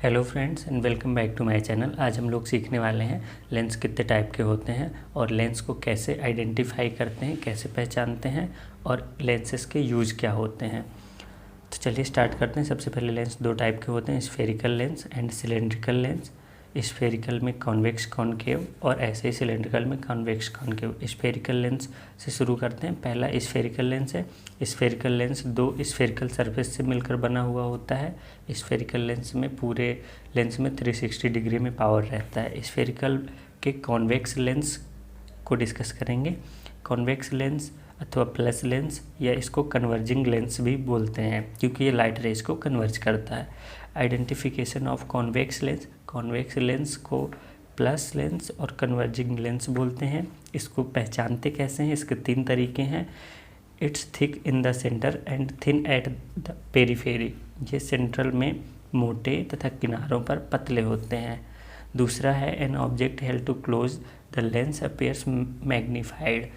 Hello friends and welcome back to my channel. आज हम लोग सीखने वाले हैं लेंस कितने टाइप के होते हैं और लेंस को कैसे आइडेंटिफाई करते हैं, कैसे पहचानते हैं और लेंसेस के यूज़ क्या होते हैं। तो चलिए स्टार्ट करते हैं। सबसे पहले लेंस दो टाइप के होते हैं, spherical lens and cylindrical lens. Spherical में कॉन्वेक्स कॉनकेव और ऐसे ही सिलेंड्रिकल में कॉन्वेक्स कॉनकेव। स्फेरिकल लेंस से शुरू करते हैं। पहला स्फेरिकल लेंस है। स्फेरिकल लेंस दो स्फेरिकल सरफेस से मिलकर बना हुआ होता है। स्फेरिकल लेंस में पूरे लेंस में 360 डिग्री में पावर रहता है। स्फेरिकल के कॉन्वेक्स लेंस को डिस्कस करेंगे। कॉन्वेक्स लेंस अथवा प्लस लेंस या इसको कन्वर्जिंग लेंस भी बोलते हैं क्योंकि ये लाइट रेज को कन्वर्ज करता है। Identification of convex lens. Convex lens को प्लस लेंस और कन्वर्जिंग लेंस बोलते हैं। इसको पहचानते कैसे हैं? इसके तीन तरीके हैं। It's thick in the centre and thin at the periphery. ये सेंट्रल में मोटे तथा किनारों पर पतले होते हैं। दूसरा है an object held to close the lens appears magnified.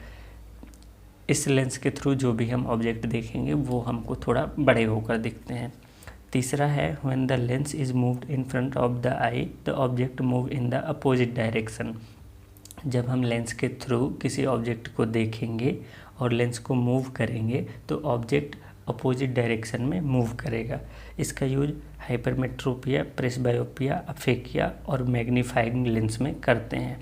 इस लेंस के थ्रू जो भी हम ऑब्जेक्ट देखेंगे वो हमको थोड़ा बड़े होकर दिखते हैं। तीसरा है when the lens is moved in front of the I the object move in the opposite direction. जब हम लेंस के थ्रू किसी ऑब्जेक्ट को देखेंगे और लेंस को मूव करेंगे तो ऑब्जेक्ट अपोजिट डायरेक्शन में मूव करेगा। इसका यूज हाइपरमेट्रोपिया, प्रेसबायोपिया, अफेकिया और मैग्नीफाइंग लेंस में करते हैं।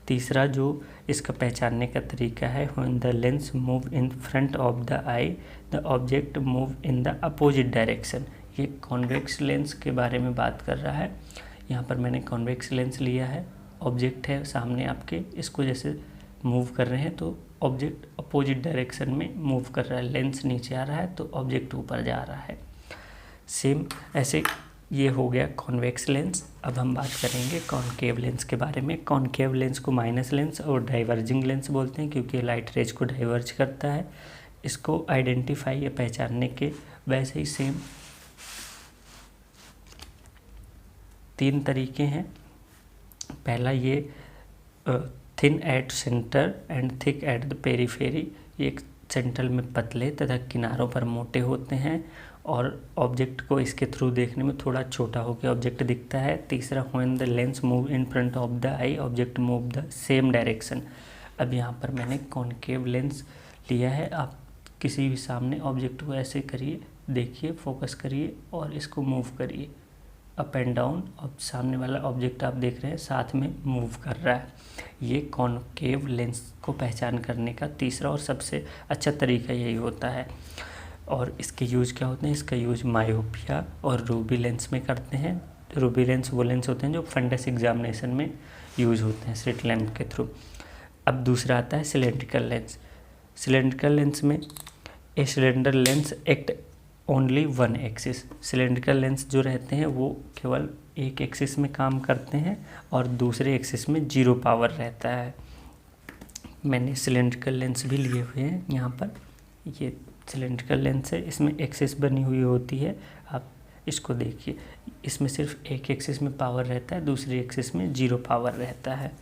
तीसरा जो इसका पहचानने का तरीका है when the lens move in front of the I the object move in the opposite direction. ये कॉन्वेक्स लेंस के बारे में बात कर रहा है। यहाँ पर मैंने कॉन्वेक्स लेंस लिया है। ऑब्जेक्ट है सामने आपके, इसको जैसे मूव कर रहे हैं तो ऑब्जेक्ट अपोजिट डायरेक्शन में मूव कर रहा है। लेंस नीचे आ रहा है तो ऑब्जेक्ट ऊपर जा रहा है। सेम ऐसे ये हो गया कॉन्वेक्स लेंस। अब हम बात करेंगे कॉनकेव लेंस के बारे में। कॉनकेव लेंस को माइनस लेंस और डाइवर्जिंग लेंस बोलते हैं क्योंकि लाइट रेज को डाइवर्ज करता है। इसको आइडेंटिफाई या पहचानने के वैसे ही सेम तीन तरीके हैं। पहला ये thin at centre and thick at the periphery. ये सेंट्रल में पतले तथा किनारों पर मोटे होते हैं और ऑब्जेक्ट को इसके थ्रू देखने में थोड़ा छोटा होकर ऑब्जेक्ट दिखता है। तीसरा when the lens move in front of the I object move the same direction. अब यहाँ पर मैंने कॉनकेव लेंस लिया है। आप किसी भी सामने ऑब्जेक्ट को ऐसे करिए, देखिए, फोकस करिए और इसको मूव करिए अप एंड डाउन। अब सामने वाला ऑब्जेक्ट आप देख रहे हैं साथ में मूव कर रहा है। ये कॉनकेव लेंस को पहचान करने का तीसरा और सबसे अच्छा तरीका यही होता है। और इसके यूज क्या होते हैं? इसका यूज मायोपिया और रूबी लेंस में करते हैं। रूबी लेंस वो लेंस होते हैं जो फंडस एग्जामिनेशन में यूज होते हैं स्लिट लैम्प के थ्रू। अब दूसरा आता है सिलेंड्रिकल लेंस। सिलेंड्रिकल लेंस में a cylinder lens act only one axis. Cylindrical lens जो रहते हैं वो केवल एक एक्सिस में काम करते हैं और दूसरे एक्सिस में जीरो पावर रहता है। मैंने सिलेंड्रिकल लेंस भी लिए हुए हैं। यहाँ पर ये सिलेंड्रिकल लेंस है, इसमें एक्सिस बनी हुई होती है। आप इसको देखिए, इसमें सिर्फ एक एक्सिस में पावर रहता है, दूसरी एक्सिस में जीरो पावर रहता है।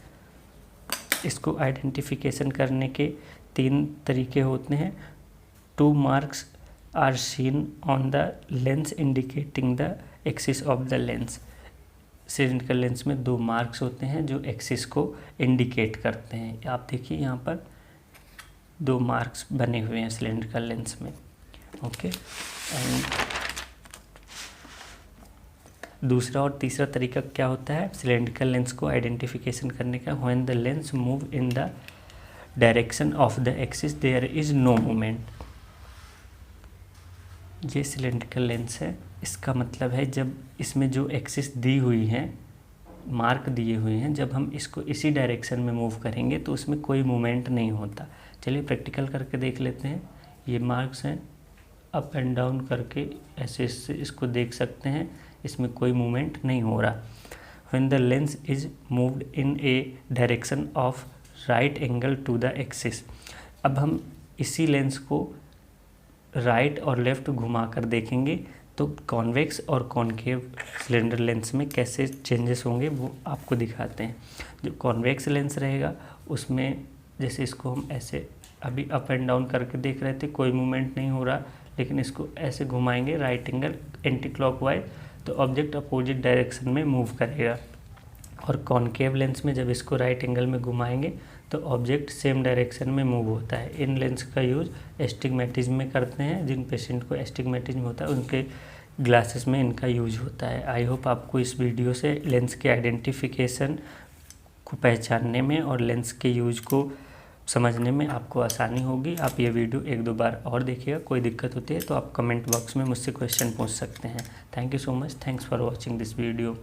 इसको आइडेंटिफिकेशन करने के तीन तरीके होते हैं। 2 marks are seen on the lens indicating the axis of the lens. Cylindrical lens में 2 मार्क्स होते हैं जो एक्सिस को इंडिकेट करते हैं। आप देखिए यहाँ पर 2 मार्क्स बने हुए हैं सिलेंड्रिकल लेंस में। ओके, एंड दूसरा और तीसरा तरीका क्या होता है सिलेंड्रिकल लेंस को आइडेंटिफिकेशन करने का? When the lens move in the direction of the axis there is no movement. ये सिलेंड्रिकल लेंस है। इसका मतलब है जब इसमें जो एक्सिस दी हुई है, मार्क दिए हुए हैं, जब हम इसको इसी डायरेक्शन में मूव करेंगे तो उसमें कोई मूवमेंट नहीं होता। चलिए प्रैक्टिकल करके देख लेते हैं। ये मार्क्स हैं, अप एंड डाउन करके ऐसे इसको देख सकते हैं, इसमें कोई मूवमेंट नहीं हो रहा। When the lens is moved in a direction of right angle to the axis. अब हम इसी लेंस को राइट और लेफ़्ट घुमा कर देखेंगे तो कॉन्वेक्स और कॉनकेव सिलेंडर लेंस में कैसे चेंजेस होंगे वो आपको दिखाते हैं। जो कॉन्वेक्स लेंस रहेगा उसमें जैसे इसको हम ऐसे अभी अप एंड डाउन करके देख रहे थे, कोई मूवमेंट नहीं हो रहा, लेकिन इसको ऐसे घुमाएंगे राइट एंगल एंटी क्लॉकवाइज तो ऑब्जेक्ट अपोजिट डायरेक्शन में मूव करेगा। और कॉनकेव लेंस में जब इसको राइट एंगल में घुमाएंगे तो ऑब्जेक्ट सेम डायरेक्शन में मूव होता है। इन लेंस का यूज एस्टिग्मेटिज्म में करते हैं। जिन पेशेंट को एस्टिग्मेटिज्म होता है उनके ग्लासेस में इनका यूज होता है। आई होप आपको इस वीडियो से लेंस के आइडेंटिफिकेशन को पहचानने में और लेंस के यूज को समझने में आपको आसानी होगी। आप ये वीडियो 1-2 बार और देखिएगा। कोई दिक्कत होती है तो आप कमेंट बॉक्स में मुझसे क्वेश्चन पूछ सकते हैं। Thank you so much. Thanks for watching this video.